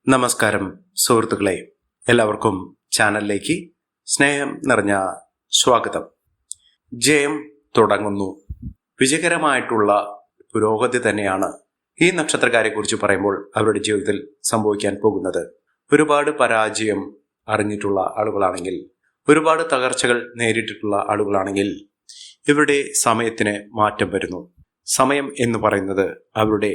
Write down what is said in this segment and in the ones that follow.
നമസ്കാരം സുഹൃത്തുക്കളെ, എല്ലാവർക്കും ചാനലിലേക്ക് സ്നേഹം നിറഞ്ഞ സ്വാഗതം. ജയം തുടങ്ങുന്നു. വിജയകരമായിട്ടുള്ള പുരോഗതി തന്നെയാണ് ഈ നക്ഷത്രക്കാരെ കുറിച്ച് പറയുമ്പോൾ അവരുടെ ജീവിതത്തിൽ സംഭവിക്കാൻ പോകുന്നത്. ഒരുപാട് പരാജയം അറിഞ്ഞിട്ടുള്ള ആളുകളാണെങ്കിൽ, ഒരുപാട് തകർച്ചകൾ നേരിട്ടിട്ടുള്ള ആളുകളാണെങ്കിൽ ഇവരുടെ സമയത്തിന് മാറ്റം വരുന്നു. സമയം എന്ന് പറയുന്നത് അവരുടെ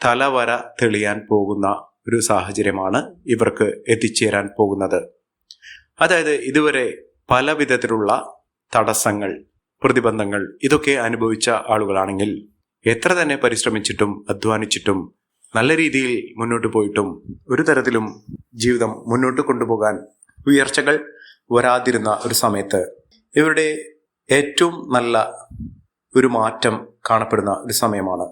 തലവര തെളിയാൻ പോകുന്ന ഒരു സാഹചര്യമാണ് ഇവർക്ക് എത്തിച്ചേരാൻ പോകുന്നത്. അതായത് ഇതുവരെ പല വിധത്തിലുള്ള തടസ്സങ്ങൾ, പ്രതിബന്ധങ്ങൾ ഇതൊക്കെ അനുഭവിച്ച ആളുകളാണെങ്കിൽ എത്ര തന്നെ പരിശ്രമിച്ചിട്ടും അധ്വാനിച്ചിട്ടും നല്ല രീതിയിൽ മുന്നോട്ട് പോയിട്ടും ഒരു തരത്തിലും ജീവിതം മുന്നോട്ട് കൊണ്ടുപോകാൻ ഉയർച്ചകൾ വരാതിരുന്ന ഒരു സമയത്ത് ഇവരുടെ ഏറ്റവും നല്ല ഒരു മാറ്റം കാണപ്പെടുന്ന ഒരു സമയമാണ്.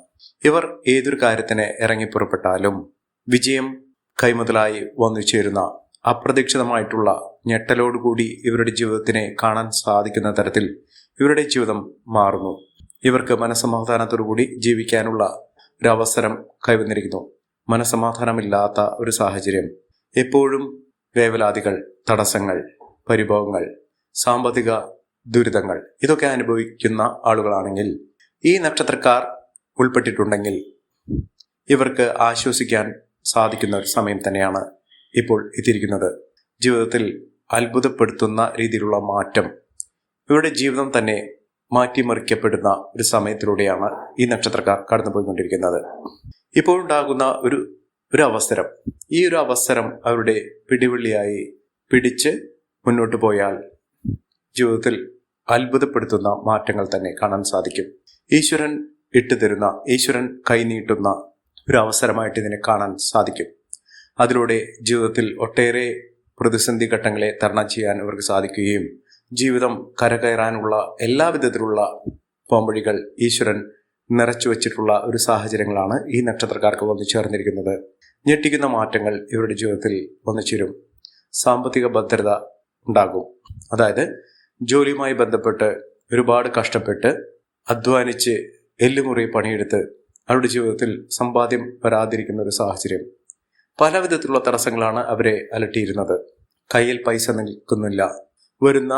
ഇവർ ഏതൊരു കാര്യത്തിന് ഇറങ്ങിപ്പുറപ്പെട്ടാലും വിജയം കൈമുതലായി വന്നു ചേരുന്ന അപ്രതീക്ഷിതമായിട്ടുള്ള ഞെട്ടലോടുകൂടി ഇവരുടെ ജീവിതത്തിനെ കാണാൻ സാധിക്കുന്ന തരത്തിൽ ഇവരുടെ ജീവിതം മാറുന്നു. ഇവർക്ക് മനസ്സമാധാനത്തോടുകൂടി ജീവിക്കാനുള്ള ഒരു അവസരം കൈവന്നിരിക്കുന്നു. മനസ്സമാധാനമില്ലാത്ത ഒരു സാഹചര്യം, എപ്പോഴും വേവലാതികൾ, തടസ്സങ്ങൾ, പരിഭവങ്ങൾ, സാമ്പത്തിക ദുരിതങ്ങൾ ഇതൊക്കെ അനുഭവിക്കുന്ന ആളുകളാണെങ്കിൽ, ഈ നക്ഷത്രക്കാർ ഉൾപ്പെട്ടിട്ടുണ്ടെങ്കിൽ ഇവർക്ക് ആശ്വസിക്കാൻ സാധിക്കുന്ന ഒരു സമയം തന്നെയാണ് ഇപ്പോൾ എത്തിയിരിക്കുന്നത്. ജീവിതത്തിൽ അത്ഭുതപ്പെടുത്തുന്ന രീതിയിലുള്ള മാറ്റം, ഇവരുടെ ജീവിതം തന്നെ മാറ്റിമറിക്കപ്പെടുന്ന ഒരു സമയത്തിലൂടെയാണ് ഈ നക്ഷത്രക്കാർ കടന്നുപോയിക്കൊണ്ടിരിക്കുന്നത്. ഇപ്പോഴുണ്ടാകുന്ന ഒരു അവസരം, ഈ ഒരു അവസരം അവരുടെ പിടിവള്ളിയായി പിടിച്ച് മുന്നോട്ട് പോയാൽ ജീവിതത്തിൽ അത്ഭുതപ്പെടുത്തുന്ന മാറ്റങ്ങൾ തന്നെ കാണാൻ സാധിക്കും. ഈശ്വരൻ ഇട്ടുതരുന്ന, ഈശ്വരൻ കൈനീട്ടുന്ന ഒരു അവസരമായിട്ട് ഇതിനെ കാണാൻ സാധിക്കും. അതിലൂടെ ജീവിതത്തിൽ ഒട്ടേറെ പ്രതിസന്ധി ഘട്ടങ്ങളെ തരണം ചെയ്യാൻ ഇവർക്ക് സാധിക്കുകയും ജീവിതം കരകയറാനുള്ള എല്ലാ വിധത്തിലുള്ള പോംവഴികൾ ഈശ്വരൻ നിറച്ചു വച്ചിട്ടുള്ള ഒരു സാഹചര്യങ്ങളാണ് ഈ നക്ഷത്രക്കാർക്ക് വന്നു ചേർന്നിരിക്കുന്നത്. ഞെട്ടിക്കുന്ന മാറ്റങ്ങൾ ഇവരുടെ ജീവിതത്തിൽ വന്നു ചേരും. സാമ്പത്തിക ഭദ്രത ഉണ്ടാകും. അതായത് ജോലിയുമായി ബന്ധപ്പെട്ട് ഒരുപാട് കഷ്ടപ്പെട്ട് അധ്വാനിച്ച് എല്ലുമുറി പണിയെടുത്ത് അവരുടെ ജീവിതത്തിൽ സമ്പാദ്യം വരാതിരിക്കുന്ന ഒരു സാഹചര്യം, പല വിധത്തിലുള്ള തടസ്സങ്ങളാണ് അവരെ അലട്ടിയിരുന്നത്. കയ്യിൽ പൈസ നിൽക്കുന്നില്ല, വരുന്ന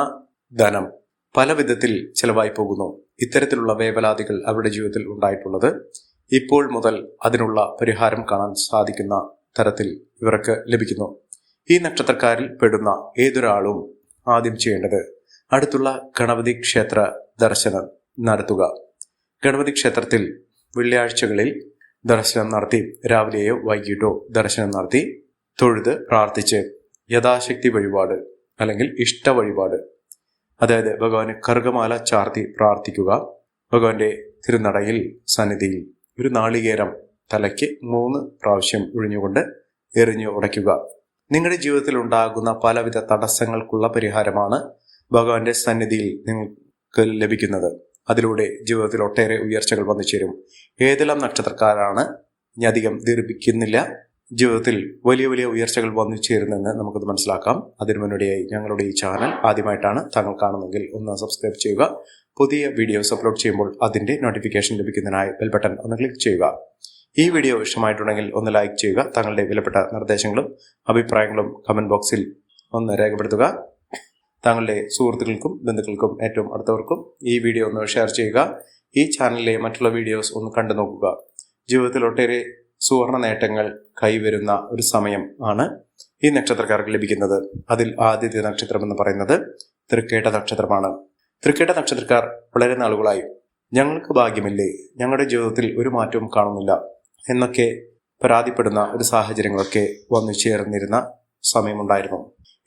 ധനം പല വിധത്തിൽ ചെലവായി പോകുന്നു. ഇത്തരത്തിലുള്ള വേവലാതികൾ അവരുടെ ജീവിതത്തിൽ ഉണ്ടായിട്ടുള്ളത് ഇപ്പോൾ മുതൽ അതിനുള്ള പരിഹാരം കാണാൻ സാധിക്കുന്ന തരത്തിൽ ഇവർക്ക് ലഭിക്കുന്നു. ഈ നക്ഷത്രക്കാരിൽ പെടുന്ന ഏതൊരാളും ആദ്യം ചെയ്യേണ്ടത് അടുത്തുള്ള ഗണപതി ക്ഷേത്ര ദർശനം നടത്തുക. ഗണപതി ക്ഷേത്രത്തിൽ വെള്ളിയാഴ്ചകളിൽ ദർശനം നടത്തി, രാവിലെയോ വൈകിട്ടോ ദർശനം നടത്തി തൊഴുത് പ്രാർത്ഥിച്ച് യഥാശക്തി വഴിപാട് അല്ലെങ്കിൽ ഇഷ്ട വഴിപാട്, അതായത് ഭഗവാന് കറുകമാല ചാർത്തി പ്രാർത്ഥിക്കുക. ഭഗവാന്റെ തിരുനടയിൽ സന്നിധിയിൽ ഒരു നാളികേരം തലയ്ക്ക് 3 പ്രാവശ്യം ഒഴിഞ്ഞുകൊണ്ട് എറിഞ്ഞു ഉടയ്ക്കുക. നിങ്ങളുടെ ജീവിതത്തിൽ ഉണ്ടാകുന്ന പലവിധ തടസ്സങ്ങൾക്കുള്ള പരിഹാരമാണ് ഭഗവാന്റെ സന്നിധിയിൽ നിങ്ങൾക്ക് ലഭിക്കുന്നത്. അതിലൂടെ ജീവിതത്തിൽ ഒട്ടേറെ ഉയർച്ചകൾ വന്നു ചേരും. ഏതെല്ലാം നക്ഷത്രക്കാരാണ്, ഇനി അധികം ദീർഘിക്കുന്നില്ല, ജീവിതത്തിൽ വലിയ വലിയ ഉയർച്ചകൾ വന്നു ചേരുന്നെന്ന് നമുക്കത് മനസ്സിലാക്കാം. അതിനു മുന്നോടിയായി ഞങ്ങളുടെ ഈ ചാനൽ ആദ്യമായിട്ടാണ് താങ്കൾ കാണുന്നതെങ്കിൽ ഒന്ന് സബ്സ്ക്രൈബ് ചെയ്യുക. പുതിയ വീഡിയോസ് അപ്ലോഡ് ചെയ്യുമ്പോൾ അതിൻ്റെ നോട്ടിഫിക്കേഷൻ ലഭിക്കുന്നതിനായി ബെൽ ബട്ടൺ ഒന്ന് ക്ലിക്ക് ചെയ്യുക. ഈ വീഡിയോ ഇഷ്ടമായിട്ടുണ്ടെങ്കിൽ ഒന്ന് ലൈക്ക് ചെയ്യുക. താങ്കളുടെ വിലപ്പെട്ട നിർദ്ദേശങ്ങളും അഭിപ്രായങ്ങളും കമൻറ്റ് ബോക്സിൽ ഒന്ന് രേഖപ്പെടുത്തുക. താങ്കളുടെ സുഹൃത്തുക്കൾക്കും ബന്ധുക്കൾക്കും ഏറ്റവും അടുത്തവർക്കും ഈ വീഡിയോ ഒന്ന് ഷെയർ ചെയ്യുക. ഈ ചാനലിലെ മറ്റുള്ള വീഡിയോസ് ഒന്ന് കണ്ടു നോക്കുക. ജീവിതത്തിൽ ഒട്ടേറെ സുവർണ നേട്ടങ്ങൾ കൈവരുന്ന ഒരു സമയം ആണ് ഈ നക്ഷത്രക്കാർക്ക് ലഭിക്കുന്നത്. അതിൽ ആദ്യത്തെ നക്ഷത്രം എന്ന് പറയുന്നത് തൃക്കേട്ട നക്ഷത്രമാണ്. തൃക്കേട്ട നക്ഷത്രക്കാർ വളരെ നാളുകളായി ഞങ്ങൾക്ക് ഭാഗ്യമില്ലേ, ഞങ്ങളുടെ ജീവിതത്തിൽ ഒരു മാറ്റവും കാണുന്നില്ല എന്നൊക്കെ പരാതിപ്പെടുന്ന ഒരു സാഹചര്യങ്ങളൊക്കെ വന്നു ചേർന്നിരുന്ന സമയമുണ്ടായിരുന്നു.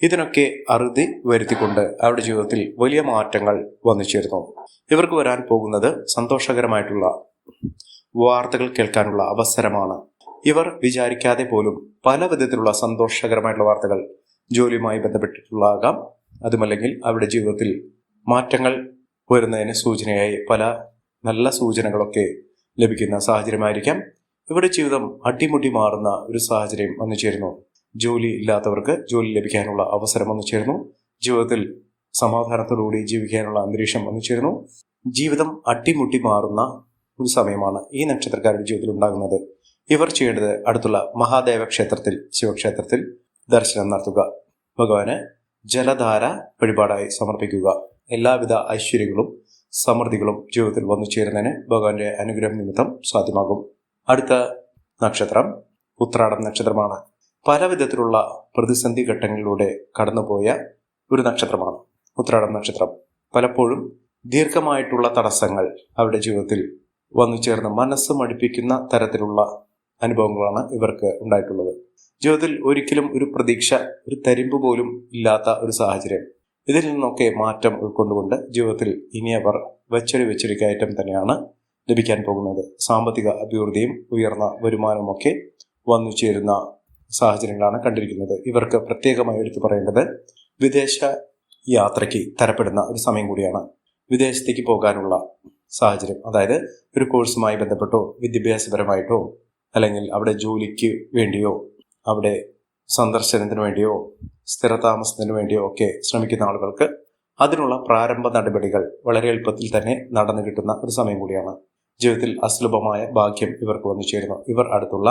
ഇതിനൊക്കെ അറുതി വരുത്തിക്കൊണ്ട് അവരുടെ ജീവിതത്തിൽ വലിയ മാറ്റങ്ങൾ വന്നു ചേർന്നു. ഇവർക്ക് വരാൻ പോകുന്നത് സന്തോഷകരമായിട്ടുള്ള വാർത്തകൾ കേൾക്കാനുള്ള അവസരമാണ്. ഇവർ വിചാരിക്കാതെ പോലും പല വിധത്തിലുള്ള സന്തോഷകരമായിട്ടുള്ള വാർത്തകൾ ജോലിയുമായി ബന്ധപ്പെട്ടിട്ടുള്ളതാകാം, അതുമല്ലെങ്കിൽ അവരുടെ ജീവിതത്തിൽ മാറ്റങ്ങൾ വരുന്നതിന് സൂചനയായി പല നല്ല സൂചനകളൊക്കെ ലഭിക്കുന്ന സാഹചര്യമായിരിക്കാം. ഇവരുടെ ജീവിതം അടിമുടി മാറുന്ന ഒരു സാഹചര്യം വന്നു ചേരുന്നു. ജോലി ഇല്ലാത്തവർക്ക് ജോലി ലഭിക്കാനുള്ള അവസരം വന്നു ചേരുന്നു. ജീവിതത്തിൽ സമാധാനത്തോടുകൂടി ജീവിക്കാനുള്ള അന്തരീക്ഷം വന്നു ചേരുന്നു. ജീവിതം അട്ടിമുട്ടി മാറുന്ന ഒരു സമയമാണ് ഈ നക്ഷത്രക്കാരുടെ ജീവിതത്തിൽ ഉണ്ടാകുന്നത്. ഇവർ ചെയ്യേണ്ടത് അടുത്തുള്ള മഹാദേവ ക്ഷേത്രത്തിൽ, ശിവക്ഷേത്രത്തിൽ ദർശനം നടത്തുക. ഭഗവാന് ജലധാര വഴിപാടായി സമർപ്പിക്കുക. എല്ലാവിധ ഐശ്വര്യങ്ങളും സമൃദ്ധികളും ജീവിതത്തിൽ വന്നു ചേരുന്നതിന് ഭഗവാന്റെ അനുഗ്രഹം നിമിത്തം സാധ്യമാകും. അടുത്ത നക്ഷത്രം ഉത്രാടം നക്ഷത്രമാണ്. പല വിധത്തിലുള്ള പ്രതിസന്ധി ഘട്ടങ്ങളിലൂടെ കടന്നുപോയ ഒരു നക്ഷത്രമാണ് ഉത്രാടം നക്ഷത്രം. പലപ്പോഴും ദീർഘമായിട്ടുള്ള തടസ്സങ്ങൾ അവരുടെ ജീവിതത്തിൽ വന്നു ചേർന്ന് മനസ്സ് മടുപ്പിക്കുന്ന തരത്തിലുള്ള അനുഭവങ്ങളാണ് ഇവർക്ക് ഉണ്ടായിട്ടുള്ളത്. ജീവിതത്തിൽ ഒരിക്കലും ഒരു പ്രതീക്ഷ, ഒരു തരിമ്പ് പോലും ഇല്ലാത്ത ഒരു സാഹചര്യം. ഇതിൽ നിന്നൊക്കെ മാറ്റം ഉൾക്കൊണ്ടുകൊണ്ട് ജീവിതത്തിൽ ഇനി അവർ വെച്ചൊരു കയറ്റം തന്നെയാണ് ലഭിക്കാൻ പോകുന്നത്. സാമ്പത്തിക അഭിവൃദ്ധിയും ഉയർന്ന വരുമാനവുമൊക്കെ വന്നു ചേരുന്ന സാഹചര്യങ്ങളാണ് കണ്ടിരിക്കുന്നത്. ഇവർക്ക് പ്രത്യേകമായി എടുത്തു പറയേണ്ടത് വിദേശ യാത്രയ്ക്ക് തരപ്പെടുന്ന ഒരു സമയം കൂടിയാണ്. വിദേശത്തേക്ക് പോകാനുള്ള സാഹചര്യം, അതായത് ഒരു കോഴ്സുമായി ബന്ധപ്പെട്ടോ വിദ്യാഭ്യാസപരമായിട്ടോ അല്ലെങ്കിൽ അവിടെ ജോലിക്ക് വേണ്ടിയോ അവിടെ സന്ദർശനത്തിന് വേണ്ടിയോ സ്ഥിരതാമസത്തിന് വേണ്ടിയോ ഒക്കെ ശ്രമിക്കുന്ന ആളുകൾക്ക് അതിനുള്ള പ്രാരംഭ നടപടികൾ വളരെ എളുപ്പത്തിൽ തന്നെ നടന്നു കിട്ടുന്ന ഒരു സമയം കൂടിയാണ്. ജീവിതത്തിൽ അസുലഭമായ ഭാഗ്യം ഇവർക്ക് വന്നു ചേരുന്നു. ഇവർ അടുത്തുള്ള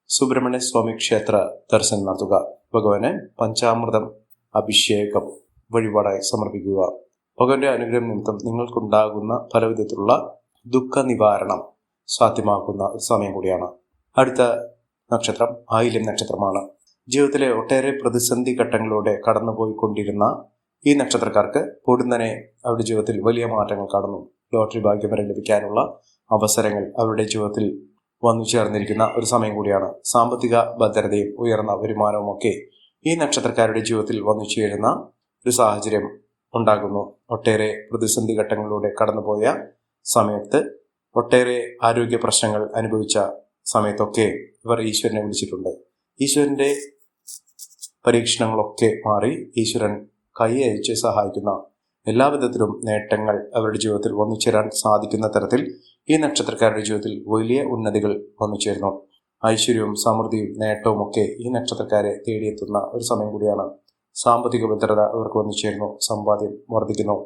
സുബ്രഹ്മണ്യ സ്വാമി ക്ഷേത്ര ദർശനം നടത്തുക. ഭഗവാന് പഞ്ചാമൃതം അഭിഷേകം വഴിപാടായി സമർപ്പിക്കുക. ഭഗവാന്റെ അനുഗ്രഹം നിമിത്തം നിങ്ങൾക്കുണ്ടാകുന്ന പലവിധത്തിലുള്ള ദുഃഖ നിവാരണം സാധ്യമാക്കുന്ന ഒരു സമയം കൂടിയാണ്. അടുത്ത നക്ഷത്രം ആയില്യം നക്ഷത്രമാണ്. ജീവിതത്തിലെ ഒട്ടേറെ പ്രതിസന്ധി ഘട്ടങ്ങളിലൂടെ കടന്നുപോയിക്കൊണ്ടിരുന്ന ഈ നക്ഷത്രക്കാർക്ക് പൊടുന്നനെ അവരുടെ ജീവിതത്തിൽ വലിയ മാറ്റങ്ങൾ കാണുന്നു. ലോട്ടറി ഭാഗ്യം വരെ ലഭിക്കാനുള്ള അവസരങ്ങൾ അവരുടെ ജീവിതത്തിൽ വന്നു ചേർന്നിരിക്കുന്ന ഒരു സമയം കൂടിയാണ്. സാമ്പത്തിക ഭദ്രതയും ഉയർന്ന വരുമാനവും ഒക്കെ ഈ നക്ഷത്രക്കാരുടെ ജീവിതത്തിൽ വന്നു ചേരുന്ന ഒരു സാഹചര്യം ഉണ്ടാകുന്നു. ഒട്ടേറെ പ്രതിസന്ധി ഘട്ടങ്ങളിലൂടെ കടന്നുപോയ സമയത്ത്, ഒട്ടേറെ ആരോഗ്യ പ്രശ്നങ്ങൾ അനുഭവിച്ച സമയത്തൊക്കെ ഇവർ ഈശ്വരനെ വിളിച്ചിട്ടുണ്ട്. ഈശ്വരന്റെ പരീക്ഷണങ്ങളൊക്കെ മാറി ഈശ്വരൻ കൈ അയച്ച് സഹായിക്കുന്ന എല്ലാവിധത്തിലും നേട്ടങ്ങൾ അവരുടെ ജീവിതത്തിൽ വന്നു ചേരാൻ സാധിക്കുന്ന തരത്തിൽ ഈ നക്ഷത്രക്കാരുടെ ജീവിതത്തിൽ വലിയ ഉന്നതികൾ വന്നു ചേരുന്നു. ഐശ്വര്യവും സമൃദ്ധിയും നേട്ടവും ഒക്കെ ഈ നക്ഷത്രക്കാരെ തേടിയെത്തുന്ന ഒരു സമയം കൂടിയാണ്. സാമ്പത്തിക ഭദ്രത അവർക്ക് വന്നു ചേരുന്നു. സമ്പാദ്യം വർദ്ധിക്കുന്നു.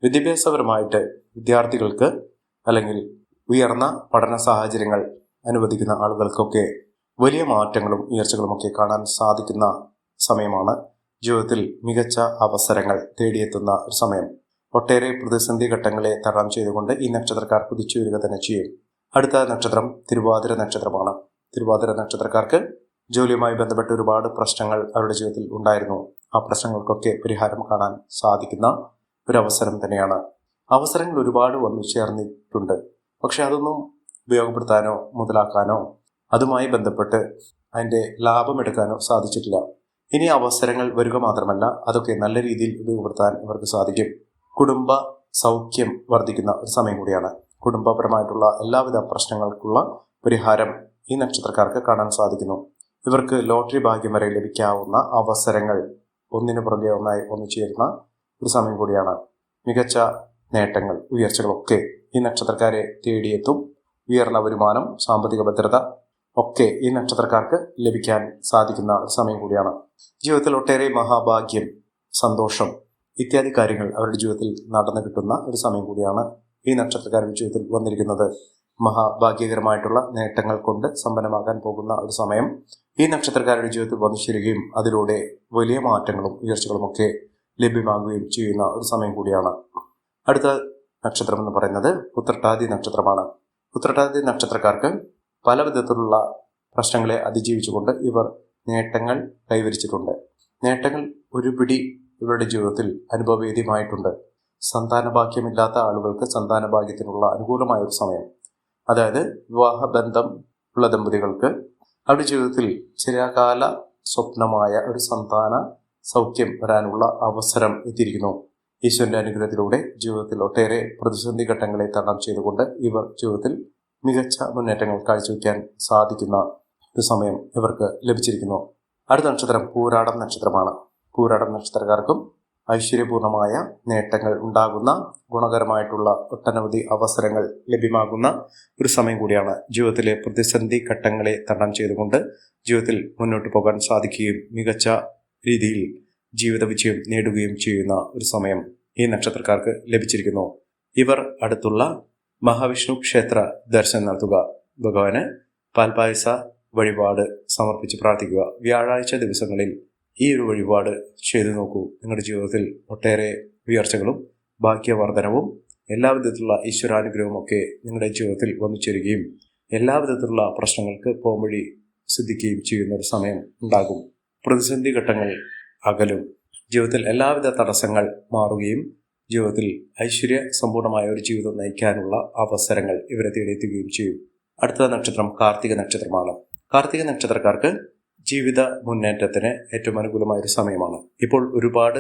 വിദ്യാഭ്യാസപരമായിട്ട് വിദ്യാർത്ഥികൾക്ക് അല്ലെങ്കിൽ ഉയർന്ന പഠന സാഹചര്യങ്ങൾ അനുവദിക്കുന്ന ആളുകൾക്കൊക്കെ വലിയ മാറ്റങ്ങളും ഉയർച്ചകളുമൊക്കെ കാണാൻ സാധിക്കുന്ന സമയമാണ്. ജീവിതത്തിൽ മികച്ച അവസരങ്ങൾ തേടിയെത്തുന്ന ഒരു സമയം. ഒട്ടേറെ പ്രതിസന്ധി ഘട്ടങ്ങളെ തരണം ചെയ്തുകൊണ്ട് ഈ നക്ഷത്രക്കാർ കുതിച്ചു വരിക തന്നെ ചെയ്യും. അടുത്ത നക്ഷത്രം തിരുവാതിര നക്ഷത്രമാണ്. തിരുവാതിര നക്ഷത്രക്കാർക്ക് ജോലിയുമായി ബന്ധപ്പെട്ട് ഒരുപാട് പ്രശ്നങ്ങൾ അവരുടെ ജീവിതത്തിൽ ഉണ്ടായിരുന്നു. ആ പ്രശ്നങ്ങൾക്കൊക്കെ പരിഹാരം കാണാൻ സാധിക്കുന്ന ഒരു അവസരം തന്നെയാണ്. അവസരങ്ങൾ ഒരുപാട് വന്നു ചേർന്നിട്ടുണ്ട്. പക്ഷെ അതൊന്നും ഉപയോഗപ്പെടുത്താനോ മുതലാക്കാനോ അതുമായി ബന്ധപ്പെട്ട് അതിൻ്റെ ലാഭമെടുക്കാനോ സാധിച്ചിട്ടില്ല. ഇനി അവസരങ്ങൾ വരിക മാത്രമല്ല, അതൊക്കെ നല്ല രീതിയിൽ ഉപയോഗപ്പെടുത്താൻ ഇവർക്ക് സാധിക്കും. കുടുംബ സൗഖ്യം വർദ്ധിക്കുന്ന ഒരു സമയം കൂടിയാണ്. കുടുംബപരമായിട്ടുള്ള എല്ലാവിധ പ്രശ്നങ്ങൾക്കുള്ള പരിഹാരം ഈ നക്ഷത്രക്കാർക്ക് കാണാൻ സാധിക്കുന്നു. ഇവർക്ക് ലോട്ടറി ഭാഗ്യം വരെ ലഭിക്കാവുന്ന അവസരങ്ങൾ ഒന്നിനു പുറകെ ഒന്നായി വന്നു ചേരുന്ന ഒരു സമയം കൂടിയാണ്. മികച്ച നേട്ടങ്ങൾ ഉയർച്ചകളൊക്കെ ഈ നക്ഷത്രക്കാരെ തേടിയെത്തും. ഉയർന്ന വരുമാനം, സാമ്പത്തിക ഭദ്രത ഒക്കെ ഈ നക്ഷത്രക്കാർക്ക് ലഭിക്കാൻ സാധിക്കുന്ന ഒരു സമയം കൂടിയാണ്. ജീവിതത്തിൽ ഒട്ടേറെ മഹാഭാഗ്യം, സന്തോഷം ഇത്യാദി കാര്യങ്ങൾ അവരുടെ ജീവിതത്തിൽ നടന്നു കിട്ടുന്ന ഒരു സമയം കൂടിയാണ് ഈ നക്ഷത്രക്കാരുടെ ജീവിതത്തിൽ വന്നിരിക്കുന്നത്. മഹാഭാഗ്യകരമായിട്ടുള്ള നേട്ടങ്ങൾ കൊണ്ട് സമ്പന്നമാകാൻ പോകുന്ന ഒരു സമയം ഈ നക്ഷത്രക്കാരുടെ ജീവിതത്തിൽ വന്നു ചേരുകയും അതിലൂടെ വലിയ മാറ്റങ്ങളും ഉയർച്ചകളും ഒക്കെ ലഭ്യമാകുകയും ചെയ്യുന്ന ഒരു സമയം കൂടിയാണ്. അടുത്ത നക്ഷത്രം എന്ന് പറയുന്നത് ഉത്രട്ടാതി നക്ഷത്രമാണ്. ഉത്രട്ടാതി നക്ഷത്രക്കാർക്ക് പല വിധത്തിലുള്ള പ്രശ്നങ്ങളെ അതിജീവിച്ചുകൊണ്ട് ഇവർ നേട്ടങ്ങൾ കൈവരിച്ചിട്ടുണ്ട്. നേട്ടങ്ങൾ ഒരുപിടി ഇവരുടെ ജീവിതത്തിൽ അനുഭവവേദ്യമായിട്ടുണ്ട്. സന്താനഭാഗ്യമില്ലാത്ത ആളുകൾക്ക് സന്താനഭാഗ്യത്തിനുള്ള അനുകൂലമായ ഒരു സമയം, അതായത് വിവാഹബന്ധം ഉള്ള ദമ്പതികൾക്ക് അവരുടെ ജീവിതത്തിൽ ചിരകാല സ്വപ്നമായ ഒരു സന്താന സൗഖ്യം വരാനുള്ള അവസരം എത്തിയിരിക്കുന്നു. ഈശ്വരന്റെ അനുഗ്രഹത്തിലൂടെ ജീവിതത്തിൽ ഒട്ടേറെ പ്രതിസന്ധി ഘട്ടങ്ങളെ തരണം ചെയ്തുകൊണ്ട് ഇവർ ജീവിതത്തിൽ മികച്ച മുന്നേറ്റങ്ങൾ കാഴ്ചവെക്കാൻ സാധിക്കുന്ന ഒരു സമയം ഇവർക്ക് ലഭിച്ചിരിക്കുന്നു. അടുത്ത നക്ഷത്രം പൂരാടം നക്ഷത്രമാണ്. പൂരാടം നക്ഷത്രക്കാർക്കും ഐശ്വര്യപൂർണമായ നേട്ടങ്ങൾ ഉണ്ടാകുന്ന, ഗുണകരമായിട്ടുള്ള ഒട്ടനവധി അവസരങ്ങൾ ലഭ്യമാകുന്ന ഒരു സമയം കൂടിയാണ്. ജീവിതത്തിലെ പ്രതിസന്ധി ഘട്ടങ്ങളെ തരണം ചെയ്തുകൊണ്ട് ജീവിതത്തിൽ മുന്നോട്ട് പോകാൻ സാധിക്കുകയും മികച്ച രീതിയിൽ ജീവിത വിജയം നേടുകയും ചെയ്യുന്ന ഒരു സമയം ഈ നക്ഷത്രക്കാർക്ക് ലഭിച്ചിരിക്കുന്നു. ഇവർ അടുത്തുള്ള മഹാവിഷ്ണു ക്ഷേത്ര ദർശനം നടത്തുക. ഭഗവാന് പാൽപായസ വഴിപാട് സമർപ്പിച്ച് പ്രാർത്ഥിക്കുക. വ്യാഴാഴ്ച ദിവസങ്ങളിൽ ഈ ഒരു വഴിപാട് ചെയ്തു നോക്കൂ. നിങ്ങളുടെ ജീവിതത്തിൽ ഒട്ടേറെ ഉയർച്ചകളും ഭാഗ്യവർദ്ധനവും എല്ലാവിധത്തിലുള്ള ഈശ്വരാനുഗ്രഹവും ഒക്കെ നിങ്ങളുടെ ജീവിതത്തിൽ വന്നു ചേരുകയും എല്ലാവിധത്തിലുള്ള പ്രശ്നങ്ങൾക്ക് പോംവഴി സിദ്ധിക്കുകയും ചെയ്യുന്ന ഒരു സമയം ഉണ്ടാകും. പ്രതിസന്ധി ഘട്ടങ്ങൾ അകലും. ജീവിതത്തിൽ എല്ലാവിധ തടസ്സങ്ങൾ മാറുകയും ജീവിതത്തിൽ ഐശ്വര്യ സമ്പൂർണമായ ഒരു ജീവിതം നയിക്കാനുള്ള അവസരങ്ങൾ ഇവരെ തേടിയെത്തുകയും ചെയ്യും. അടുത്ത നക്ഷത്രം കാർത്തിക നക്ഷത്രമാണ്. കാർത്തിക നക്ഷത്രക്കാർക്ക് ജീവിത മുന്നേറ്റത്തിന് ഏറ്റവും അനുകൂലമായ ഒരു സമയമാണ്. ഇപ്പോൾ ഒരുപാട്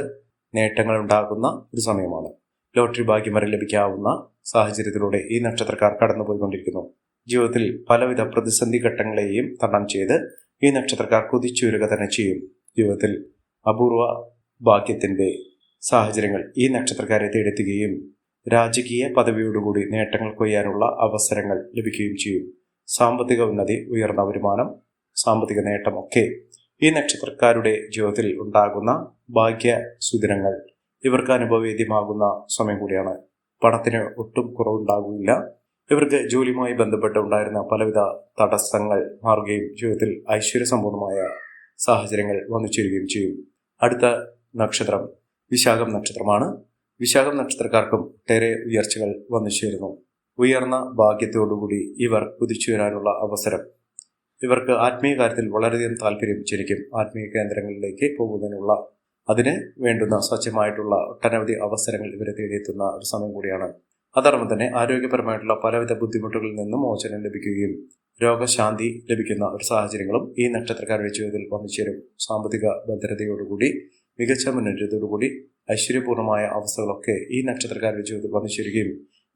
നേട്ടങ്ങൾ ഉണ്ടാകുന്ന ഒരു സമയമാണ്. ലോട്ടറി ഭാഗ്യം വരെ ലഭിക്കാവുന്ന സാഹചര്യത്തിലൂടെ ഈ നക്ഷത്രക്കാർ കടന്നുപോയിക്കൊണ്ടിരിക്കുന്നു. ജീവിതത്തിൽ പലവിധ പ്രതിസന്ധി ഘട്ടങ്ങളെയും തരണം ചെയ്ത് ഈ നക്ഷത്രക്കാർ കുതിച്ചുയരുക തന്നെ ചെയ്യും. ജീവിതത്തിൽ അപൂർവ ഭാഗ്യത്തിന്റെ സാഹചര്യങ്ങൾ ഈ നക്ഷത്രക്കാരെ തേടെത്തുകയും രാജകീയ പദവിയോടുകൂടി നേട്ടങ്ങൾ കൊയ്യാനുള്ള അവസരങ്ങൾ ലഭിക്കുകയും ചെയ്യും. സാമ്പത്തിക ഉന്നതി, ഉയർന്ന വരുമാനം, സാമ്പത്തിക നേട്ടമൊക്കെ ഈ നക്ഷത്രക്കാരുടെ ജീവിതത്തിൽ ഉണ്ടാകുന്ന ഭാഗ്യ സുദിനങ്ങൾ ഇവർക്ക് അനുഭവവേദ്യമാകുന്ന സമയം കൂടിയാണ്. പണത്തിന് ഒട്ടും കുറവുണ്ടാകില്ല. ഇവർക്ക് ജോലിയുമായി ബന്ധപ്പെട്ട് ഉണ്ടായിരുന്ന പലവിധ തടസ്സങ്ങൾ മാറുകയും ജീവിതത്തിൽ ഐശ്വര്യസമ്പൂർണമായ സാഹചര്യങ്ങൾ വന്നു ചേരുകയും ചെയ്യും. അടുത്ത നക്ഷത്രം വിശാഖം നക്ഷത്രമാണ്. വിശാഖം നക്ഷത്രക്കാർക്കും ഒട്ടേറെ ഉയർച്ചകൾ വന്നു ചേരുന്നു. ഉയർന്ന ഭാഗ്യത്തോടുകൂടി ഇവർ കുതിച്ചുയരാനുള്ള അവസരം. ഇവർക്ക് ആത്മീയ കാര്യത്തിൽ വളരെയധികം താല്പര്യം ജനിക്കും. ആത്മീയ കേന്ദ്രങ്ങളിലേക്ക് പോകുന്നതിനുള്ള അതിന് വേണ്ടുന്ന സജ്ജമായിട്ടുള്ള ഒട്ടനവധി അവസരങ്ങൾ ഇവരെ തേടിയെത്തുന്ന ഒരു സമയം കൂടിയാണ്. അതോടൊപ്പം തന്നെ ആരോഗ്യപരമായിട്ടുള്ള പലവിധ ബുദ്ധിമുട്ടുകളിൽ നിന്നും മോചനം ലഭിക്കുകയും രോഗശാന്തി ലഭിക്കുന്ന ഒരു സാഹചര്യങ്ങളും ഈ നക്ഷത്രക്കാരുടെ ജീവിതത്തിൽ വന്നു ചേരും. സാമ്പത്തിക ഭദ്രതയോടുകൂടി മികച്ച മുന്നേറ്റത്തോടുകൂടി ഐശ്വര്യപൂർണമായ അവസ്ഥകളൊക്കെ ഈ നക്ഷത്രക്കാരുടെ ജീവിതത്തിൽ വന്നു ചേരുകയും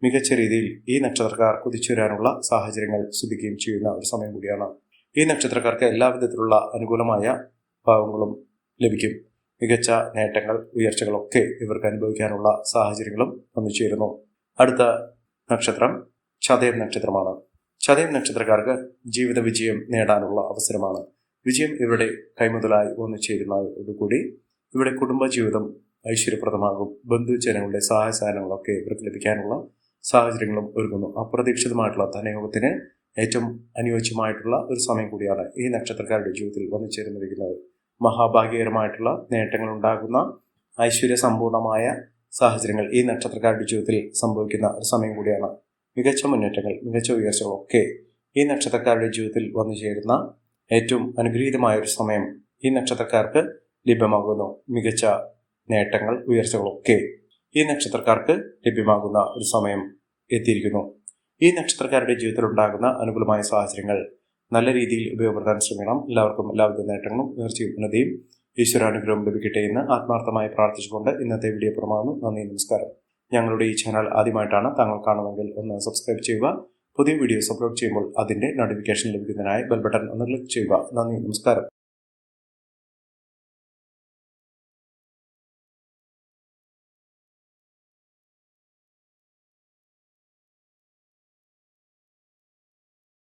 മികച്ച രീതിയിൽ ഈ നക്ഷത്രക്കാർ കുതിച്ചുവരാനുള്ള സാഹചര്യങ്ങൾ സിദ്ധിക്കുകയും ചെയ്യുന്ന ഒരു സമയം കൂടിയാണ്. ഈ നക്ഷത്രക്കാർക്ക് എല്ലാവിധത്തിലുള്ള അനുകൂലമായ ഭാവങ്ങളും ലഭിക്കും. മികച്ച നേട്ടങ്ങൾ, ഉയർച്ചകളൊക്കെ ഇവർക്ക് അനുഭവിക്കാനുള്ള സാഹചര്യങ്ങളും വന്നു ചേരുന്നു. അടുത്ത നക്ഷത്രം ചതയം നക്ഷത്രമാണ്. ചതയം നക്ഷത്രക്കാർക്ക് ജീവിത വിജയം നേടാനുള്ള അവസരമാണ്. വിജയം ഇവരുടെ കൈമുതലായി വന്നു ചേരുന്നതോടുകൂടി ഇവിടെ കുടുംബജീവിതം ഐശ്വര്യപ്രദമാകും. ബന്ധുജനങ്ങളുടെ സഹായ സഹകരണങ്ങളൊക്കെ ഇവർക്ക് ലഭിക്കാനുള്ള സാഹചര്യങ്ങളും ഒരുങ്ങുന്നു. അപ്രതീക്ഷിതമായിട്ടുള്ള ധനയോഗത്തിന് ഏറ്റവും അനുയോജ്യമായിട്ടുള്ള ഒരു സമയം കൂടിയാണ് ഈ നക്ഷത്രക്കാരുടെ ജീവിതത്തിൽ വന്നു ചേർന്നിരിക്കുന്നത്. മഹാഭാഗ്യകരമായിട്ടുള്ള നേട്ടങ്ങൾ ഉണ്ടാകുന്ന ഐശ്വര്യ സമ്പൂർണമായ സാഹചര്യങ്ങൾ ഈ നക്ഷത്രക്കാരുടെ ജീവിതത്തിൽ സംഭവിക്കുന്ന ഒരു സമയം കൂടിയാണ്. മികച്ച മുന്നേറ്റങ്ങൾ, മികച്ച ഉയർച്ചകളൊക്കെ ഈ നക്ഷത്രക്കാരുടെ ജീവിതത്തിൽ വന്നു ചേരുന്ന ഏറ്റവും അനുഗ്രഹീതമായ ഒരു സമയം ഈ നക്ഷത്രക്കാർക്ക് ലഭ്യമാകുന്നു. മികച്ച നേട്ടങ്ങൾ, ഉയർച്ചകളൊക്കെ ഈ നക്ഷത്രക്കാർക്ക് ലഭ്യമാകുന്ന ഒരു സമയം എത്തിയിരിക്കുന്നു. ഈ നക്ഷത്രക്കാരുടെ ജീവിതത്തിൽ ഉണ്ടാകുന്ന അനുകൂലമായ സാഹചര്യങ്ങൾ നല്ല രീതിയിൽ ഉപയോഗപ്പെടുത്താൻ ശ്രമിക്കണം. എല്ലാവർക്കും എല്ലാവിധ നേട്ടങ്ങളും ഉയർച്ചയും ഉന്നതിയും ഈശ്വരാനുഗ്രഹം ലഭിക്കട്ടെ എന്ന് ആത്മാർത്ഥമായി പ്രാർത്ഥിച്ചുകൊണ്ട് ഇന്നത്തെ വീഡിയോ പുറമാകുന്നു. നന്ദി, നമസ്കാരം. ഞങ്ങളുടെ ഈ ചാനൽ ആദ്യമായിട്ടാണ് താങ്കൾ കാണുമെങ്കിൽ ഒന്ന് സബ്സ്ക്രൈബ് ചെയ്യുക. പുതിയ വീഡിയോസ് അപ്ലോഡ് ചെയ്യുമ്പോൾ അതിന്റെ നോട്ടിഫിക്കേഷൻ ലഭിക്കുന്നതിനായി ബെൽ ബട്ടൺ ഒന്ന് ക്ലിക്ക് ചെയ്യുക. നന്ദി, നമസ്കാരം.